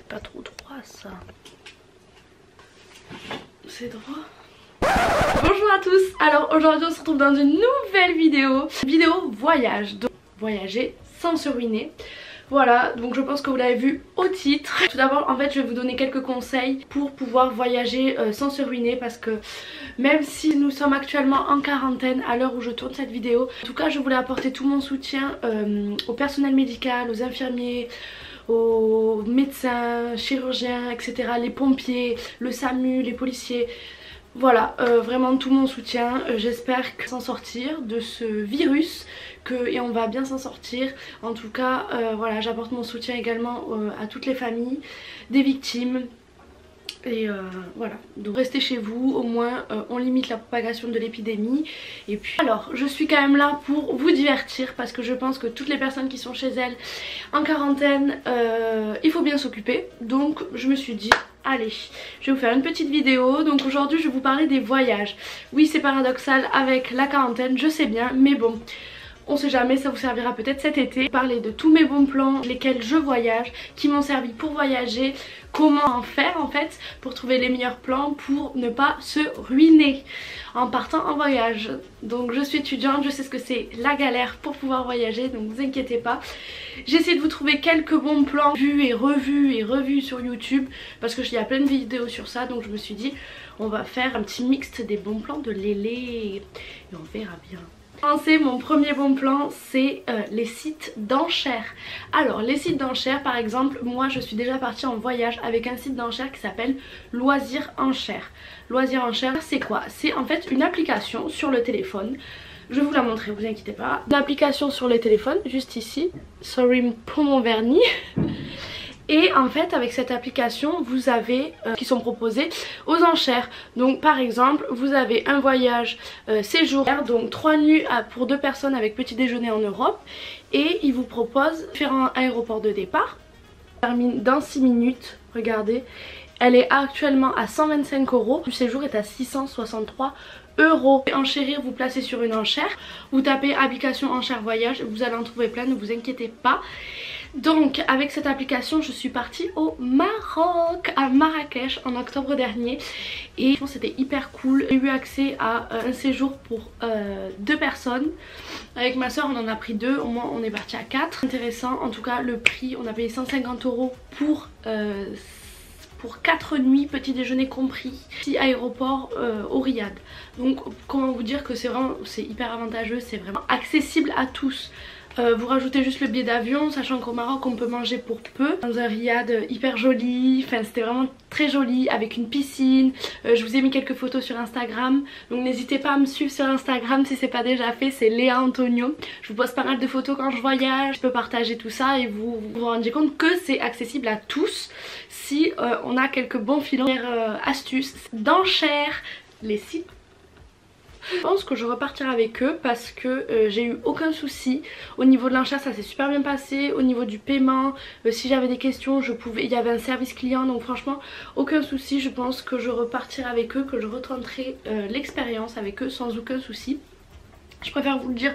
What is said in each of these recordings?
Pas trop droit ça. C'est droit. Bonjour à tous. Alors aujourd'hui on se retrouve dans une nouvelle vidéo. Vidéo voyage. Donc voyager sans se ruiner. Voilà, donc je pense que vous l'avez vu au titre. Tout d'abord en fait je vais vous donner quelques conseils pour pouvoir voyager sans se ruiner, parce que même si nous sommes actuellement en quarantaine à l'heure où je tourne cette vidéo, en tout cas je voulais apporter tout mon soutien au personnel médical, aux infirmiers, aux médecins, chirurgiens, etc. Les pompiers, le SAMU, les policiers. Voilà, vraiment tout mon soutien. J'espère s'en sortir de ce virus et on va bien s'en sortir. En tout cas, voilà, j'apporte mon soutien également à toutes les familles des victimes. Et voilà, donc restez chez vous, au moins on limite la propagation de l'épidémie. Et puis alors, je suis quand même là pour vous divertir, parce que je pense que toutes les personnes qui sont chez elles en quarantaine, il faut bien s'occuper. Donc je me suis dit, allez, je vais vous faire une petite vidéo. Donc aujourd'hui je vais vous parler des voyages. Oui, c'est paradoxal avec la quarantaine, je sais bien, mais bon, on sait jamais, ça vous servira peut-être cet été. Parler de tous mes bons plans, lesquels je voyage, qui m'ont servi pour voyager, comment en faire en fait pour trouver les meilleurs plans pour ne pas se ruiner en partant en voyage. Donc je suis étudiante, je sais ce que c'est la galère pour pouvoir voyager, donc vous inquiétez pas. J'ai essayé de vous trouver quelques bons plans vus et revus sur YouTube, parce qu'il y a plein de vidéos sur ça, donc je me suis dit on va faire un petit mixte des bons plans de Lélé et on verra bien. Mon premier bon plan, c'est les sites d'enchères. Alors les sites d'enchères, par exemple, moi je suis déjà partie en voyage avec un site d'enchères qui s'appelle Loisirs Enchères. Loisirs Enchères, c'est quoi? C'est en fait une application sur le téléphone. Je vais vous la montrer, vous inquiétez pas. L'application sur le téléphone, juste ici. Sorry pour mon vernis. Et en fait avec cette application vous avez qui sont proposés aux enchères. Donc par exemple vous avez un voyage séjour, donc 3 nuits pour 2 personnes avec petit déjeuner en Europe, et ils vous proposent différents aéroports de départ. Je termine dans 6 minutes, regardez. Elle est actuellement à 125 €, le séjour est à 663 €. Enchérir, vous placez sur une enchère, vous tapez application enchère voyage, vous allez en trouver plein, ne vous inquiétez pas. Donc avec cette application je suis partie au Maroc, à Marrakech en octobre dernier, et je pense que c'était hyper cool. J'ai eu accès à un séjour pour 2 personnes. Avec ma soeur on en a pris 2, au moins on est parti à 4. Intéressant, en tout cas le prix, on a payé 150 € pour 4 nuits, petit déjeuner compris, petit aéroport au Riyad. Donc comment vous dire que c'est hyper avantageux, c'est vraiment accessible à tous. Vous rajoutez juste le billet d'avion, sachant qu'au Maroc on peut manger pour peu, dans un riad hyper joli, enfin c'était vraiment très joli, avec une piscine. Je vous ai mis quelques photos sur Instagram, donc n'hésitez pas à me suivre sur Instagram si c'est pas déjà fait, c'est Léa Antonio. Je vous poste pas mal de photos quand je voyage, je peux partager tout ça et vous vous rendez compte que c'est accessible à tous si on a quelques bons filons. Astuces d'enchères, les sites. Je pense que je repartirai avec eux parce que j'ai eu aucun souci. Au niveau de l'enchère ça s'est super bien passé. Au niveau du paiement, si j'avais des questions il y avait un service client, donc franchement aucun souci. Je pense que je repartirai avec eux, que je retenterai l'expérience avec eux sans aucun souci. Je préfère vous dire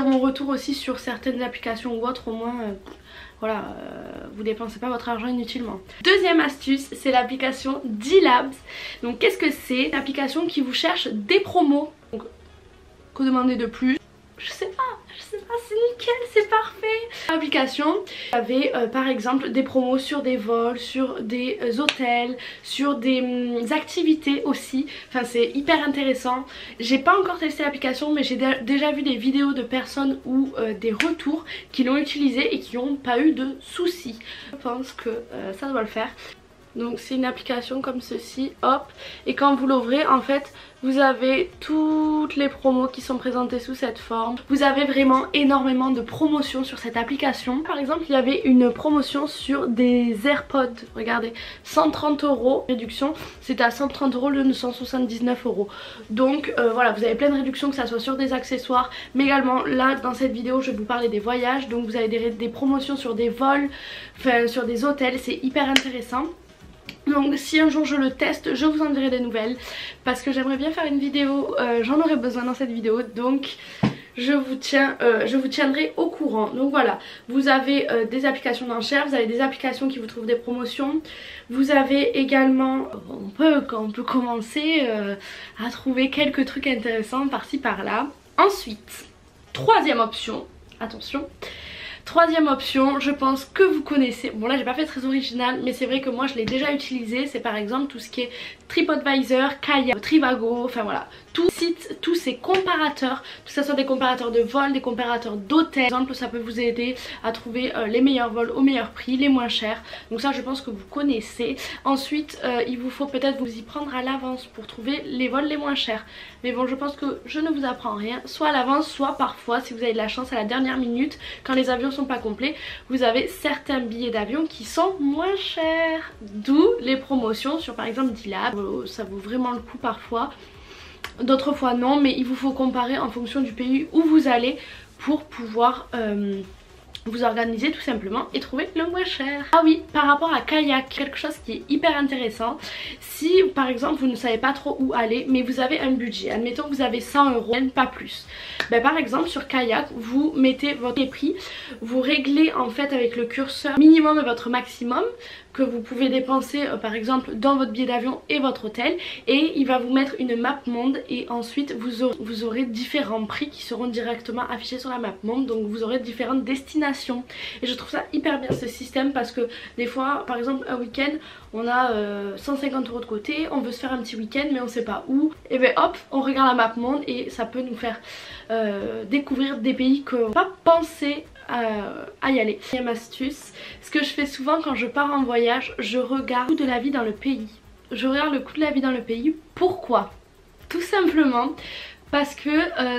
mon retour aussi sur certaines applications ou autres, au moins voilà, vous dépensez pas votre argent inutilement. Deuxième astuce, c'est l'application D-Labs. Donc qu'est-ce que c'est? Une application qui vous cherche des promos. Donc que demander de plus? Je sais pas, c'est nickel, c'est parfait. L'application avait par exemple des promos sur des vols, sur des hôtels, sur des activités aussi. Enfin c'est hyper intéressant. J'ai pas encore testé l'application, mais j'ai déjà vu des vidéos de personnes ou des retours qui l'ont utilisé et qui n'ont pas eu de soucis. Je pense que ça doit le faire. Donc c'est une application comme ceci, hop, et quand vous l'ouvrez en fait vous avez toutes les promos qui sont présentées sous cette forme. Vous avez vraiment énormément de promotions sur cette application. Par exemple il y avait une promotion sur des AirPods, regardez, 130 € réduction, c'était à 130 € au lieu de 179 €. Donc voilà, vous avez plein de réductions, que ça soit sur des accessoires, mais également là dans cette vidéo je vais vous parler des voyages. Donc vous avez des promotions sur des vols, enfin sur des hôtels, c'est hyper intéressant. Donc si un jour je le teste, je vous en dirai des nouvelles, parce que j'aimerais bien faire une vidéo, j'en aurais besoin dans cette vidéo, donc je vous tiendrai au courant. Donc voilà, vous avez des applications d'enchères, vous avez des applications qui vous trouvent des promotions, vous avez également, on peut commencer à trouver quelques trucs intéressants par-ci par-là. Ensuite, troisième option, attention. Troisième option, je pense que vous connaissez, bon là j'ai pas fait très original mais c'est vrai que moi je l'ai déjà utilisé, c'est par exemple tout ce qui est TripAdvisor, Kayak, Trivago, enfin voilà, tous ces comparateurs, que ce soit des comparateurs de vol, des comparateurs d'hôtels, par exemple ça peut vous aider à trouver les meilleurs vols au meilleur prix, les moins chers, donc ça je pense que vous connaissez. Ensuite il vous faut peut-être vous y prendre à l'avance pour trouver les vols les moins chers, mais bon je pense que je ne vous apprends rien, soit à l'avance soit parfois si vous avez de la chance à la dernière minute quand les avions sont pas complets, vous avez certains billets d'avion qui sont moins chers, d'où les promotions sur par exemple Dilab, ça vaut vraiment le coup parfois, d'autres fois non, mais il vous faut comparer en fonction du pays où vous allez pour pouvoir vous organiser tout simplement et trouver le moins cher. Ah oui, par rapport à Kayak, quelque chose qui est hyper intéressant, si par exemple vous ne savez pas trop où aller mais vous avez un budget, admettons que vous avez 100 €, pas plus, ben, par exemple sur Kayak vous mettez votre prix, vous réglez en fait avec le curseur minimum et votre maximum que vous pouvez dépenser par exemple dans votre billet d'avion et votre hôtel, et il va vous mettre une map monde et ensuite vous aurez différents prix qui seront directement affichés sur la map monde, donc vous aurez différentes destinations et je trouve ça hyper bien ce système parce que des fois par exemple un week-end on a 150 € de côté, on veut se faire un petit week-end mais on sait pas où, et ben hop on regarde la map monde et ça peut nous faire découvrir des pays qu'on n'a pas pensé à y aller. Deuxième astuce, ce que je fais souvent quand je pars en voyage, je regarde le coût de la vie dans le pays. Je regarde le coût de la vie dans le pays. Pourquoi? Tout simplement parce que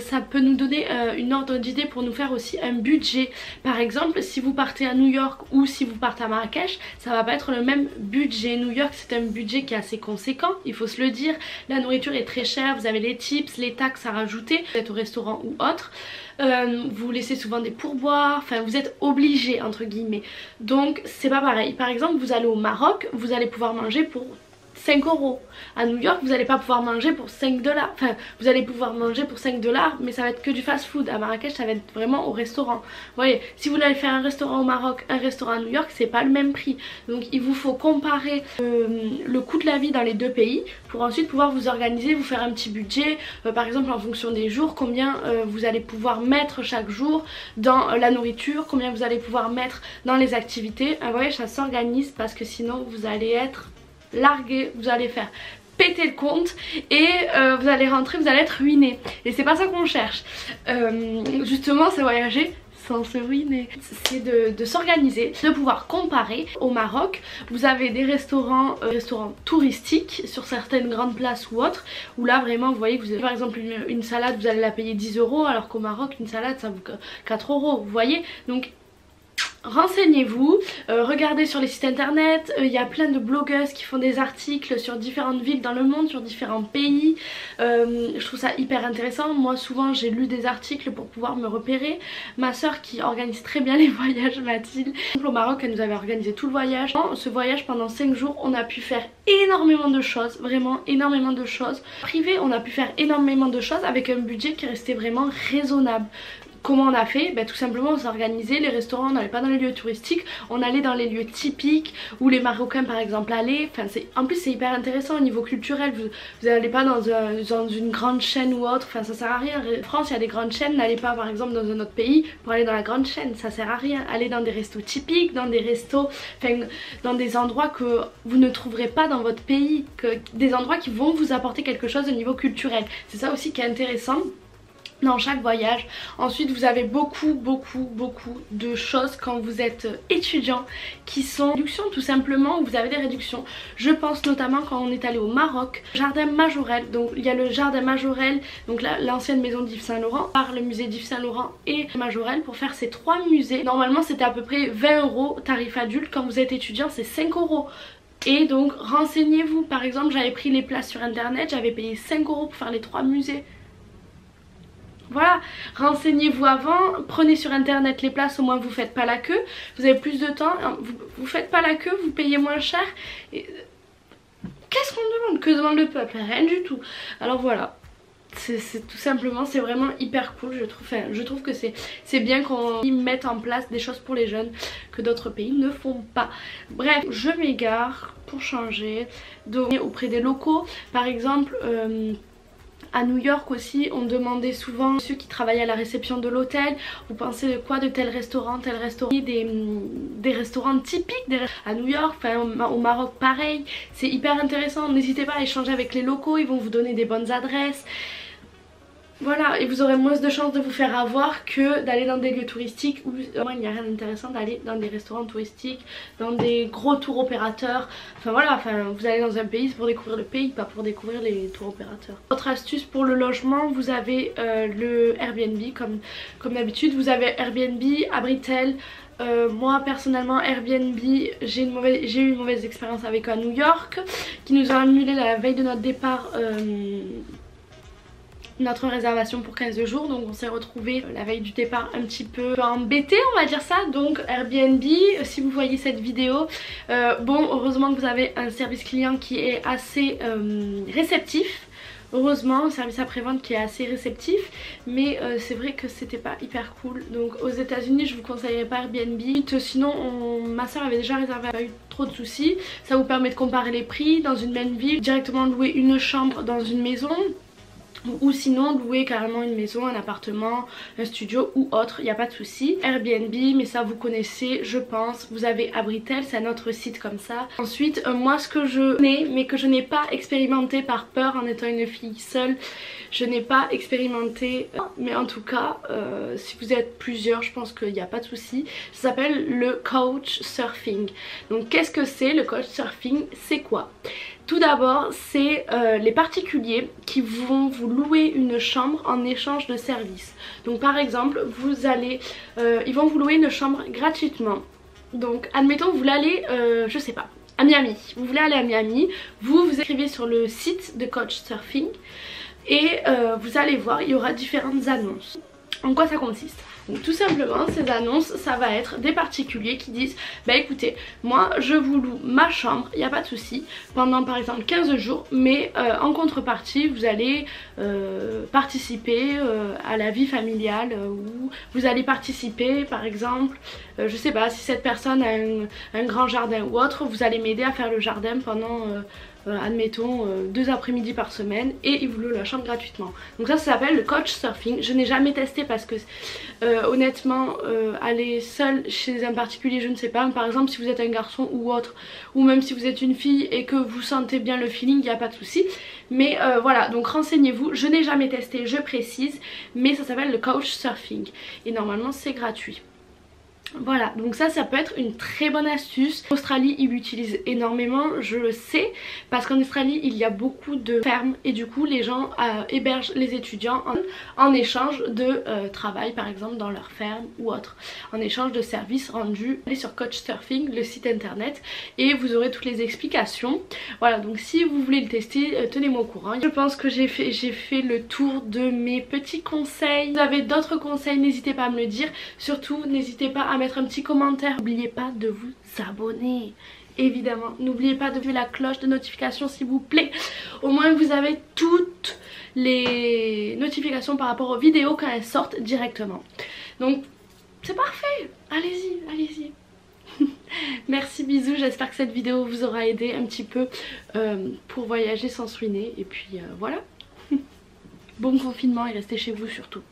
ça peut nous donner une ordre d'idée pour nous faire aussi un budget. Par exemple si vous partez à New York ou si vous partez à Marrakech, ça va pas être le même budget. New York c'est un budget qui est assez conséquent, il faut se le dire, la nourriture est très chère, vous avez les tips, les taxes à rajouter, vous êtes au restaurant ou autre, vous laissez souvent des pourboires, enfin vous êtes obligé entre guillemets, donc c'est pas pareil. Par exemple vous allez au Maroc, vous allez pouvoir manger pour 5 €. À New York vous n'allez pas pouvoir manger pour 5 $, enfin vous allez pouvoir manger pour 5 $ mais ça va être que du fast food. À Marrakech ça va être vraiment au restaurant. Vous voyez, si vous allez faire un restaurant au Maroc, un restaurant à New York, c'est pas le même prix, donc il vous faut comparer le coût de la vie dans les deux pays pour ensuite pouvoir vous organiser, vous faire un petit budget, par exemple en fonction des jours, combien vous allez pouvoir mettre chaque jour dans la nourriture, combien vous allez pouvoir mettre dans les activités. Vous voyez, ça s'organise parce que sinon vous allez être largué, vous allez faire péter le compte et vous allez rentrer, vous allez être ruiné et c'est pas ça qu'on cherche. Justement c'est voyager sans se ruiner, c'est de s'organiser, de pouvoir comparer. Au Maroc vous avez des restaurants touristiques sur certaines grandes places ou autres, où là vraiment vous voyez que vous avez par exemple une salade, vous allez la payer 10 € alors qu'au Maroc une salade ça vous coûte 4 €, vous voyez. Donc renseignez-vous, regardez sur les sites internet, il y a plein de blogueuses qui font des articles sur différentes villes dans le monde, sur différents pays, je trouve ça hyper intéressant. Moi souvent j'ai lu des articles pour pouvoir me repérer. Ma soeur qui organise très bien les voyages, Mathilde, au Maroc elle nous avait organisé tout le voyage. Ce voyage pendant 5 jours on a pu faire énormément de choses, vraiment énormément de choses. Privé on a pu faire énormément de choses avec un budget qui restait vraiment raisonnable. Comment on a fait? Tout simplement on s'est organisé, les restaurants on n'allait pas dans les lieux touristiques, on allait dans les lieux typiques où les Marocains par exemple allaient. Enfin, en plus c'est hyper intéressant au niveau culturel, vous n'allez pas dans une grande chaîne ou autre, enfin ça sert à rien. En France il y a des grandes chaînes, n'allez pas par exemple dans un autre pays pour aller dans la grande chaîne, ça sert à rien. Allez dans des restos typiques, dans des restos, enfin dans des endroits que vous ne trouverez pas dans votre pays, des endroits qui vont vous apporter quelque chose au niveau culturel. C'est ça aussi qui est intéressant dans chaque voyage. Ensuite vous avez beaucoup de choses quand vous êtes étudiant qui sont réductions tout simplement, où vous avez des réductions. Je pense notamment quand on est allé au Maroc, Jardin Majorelle, donc il y a le Jardin Majorelle, donc l'ancienne maison d'Yves Saint Laurent, par le musée d'Yves Saint Laurent et Majorelle. Pour faire ces trois musées, normalement c'était à peu près 20 € tarif adulte, quand vous êtes étudiant c'est 5 €. Et donc renseignez-vous, par exemple j'avais pris les places sur internet, j'avais payé 5 € pour faire les 3 musées. Voilà, renseignez-vous avant, prenez sur internet les places, au moins vous faites pas la queue, vous avez plus de temps, vous faites pas la queue, vous payez moins cher. Qu'est-ce qu'on demande? Que demande le peuple? Rien du tout. Alors voilà, c'est tout simplement, c'est vraiment hyper cool, je trouve. Enfin, je trouve que c'est bien qu'on mette en place des choses pour les jeunes que d'autres pays ne font pas. Bref, je m'égare pour changer. Donc auprès des locaux, par exemple à New York aussi, on demandait souvent ceux qui travaillaient à la réception de l'hôtel, vous pensez de quoi de tel restaurant, des restaurants typiques à New York, enfin au Maroc pareil, c'est hyper intéressant, n'hésitez pas à échanger avec les locaux, ils vont vous donner des bonnes adresses. Voilà, et vous aurez moins de chances de vous faire avoir que d'aller dans des lieux touristiques où il n'y a rien d'intéressant d'aller dans des restaurants touristiques, dans des gros tours opérateurs. Enfin voilà, vous allez dans un pays, c'est pour découvrir le pays, pas pour découvrir les tours opérateurs. Autre astuce pour le logement, vous avez le Airbnb comme d'habitude. Vous avez Airbnb, Abritel. Moi personnellement Airbnb, j'ai eu une mauvaise expérience avec à New York qui nous a annulé la veille de notre départ notre réservation pour 15 jours, donc on s'est retrouvé la veille du départ un petit peu embêté, on va dire ça. Donc Airbnb, si vous voyez cette vidéo, bon, heureusement que vous avez un service client qui est assez réceptif. Heureusement, un service après-vente qui est assez réceptif, mais c'est vrai que c'était pas hyper cool. Donc aux États-Unis je vous conseillerais pas Airbnb. Sinon ma soeur avait déjà réservé, elle a pas eu trop de soucis. Ça vous permet de comparer les prix dans une même ville, directement louer une chambre dans une maison. Ou sinon louer carrément une maison, un appartement, un studio ou autre, il n'y a pas de souci. Airbnb, mais ça vous connaissez je pense. Vous avez Abritel, c'est un autre site comme ça. Ensuite moi ce que je connais mais que je n'ai pas expérimenté par peur en étant une fille seule, je n'ai pas expérimenté, mais en tout cas si vous êtes plusieurs je pense qu'il n'y a pas de souci. Ça s'appelle le couchsurfing. Donc qu'est-ce que c'est le couchsurfing? C'est quoi? Tout d'abord, c'est les particuliers qui vont vous louer une chambre en échange de services. Donc par exemple, ils vont vous louer une chambre gratuitement. Donc admettons vous voulez aller, je sais pas, à Miami. Vous voulez aller à Miami, vous vous inscrivez sur le site de Couchsurfing et vous allez voir, il y aura différentes annonces. En quoi ça consiste? Donc tout simplement ces annonces ça va être des particuliers qui disent bah écoutez moi je vous loue ma chambre, il n'y a pas de souci, pendant par exemple 15 jours mais en contrepartie vous allez participer à la vie familiale ou vous allez participer par exemple je sais pas si cette personne a un grand jardin ou autre, vous allez m'aider à faire le jardin pendant admettons 2 après-midi par semaine et ils vous louent la chambre gratuitement. Donc ça s'appelle le couchsurfing. Je n'ai jamais testé parce que honnêtement aller seule chez un particulier je ne sais pas, mais par exemple si vous êtes un garçon ou autre, ou même si vous êtes une fille et que vous sentez bien le feeling, il n'y a pas de souci. Mais voilà, donc renseignez-vous, je n'ai jamais testé je précise, mais ça s'appelle le couchsurfing et normalement c'est gratuit. Voilà, donc ça peut être une très bonne astuce. En Australie ils l'utilisent énormément, je le sais, parce qu'en Australie il y a beaucoup de fermes et du coup les gens hébergent les étudiants en échange de travail par exemple dans leur ferme ou autre, en échange de services rendus. Allez sur Couchsurfing, le site internet, et vous aurez toutes les explications. Voilà, donc si vous voulez le tester, tenez-moi au courant. Je pense que j'ai fait le tour de mes petits conseils. Si vous avez d'autres conseils n'hésitez pas à me le dire, surtout n'hésitez pas à mettre un petit commentaire. N'oubliez pas de vous abonner, évidemment. N'oubliez pas de faire la cloche de notification s'il vous plaît. Au moins vous avez toutes les notifications par rapport aux vidéos quand elles sortent directement. Donc c'est parfait, allez-y, allez-y. Merci, bisous, j'espère que cette vidéo vous aura aidé un petit peu pour voyager sans se ruiner. Et puis voilà. Bon confinement et restez chez vous surtout.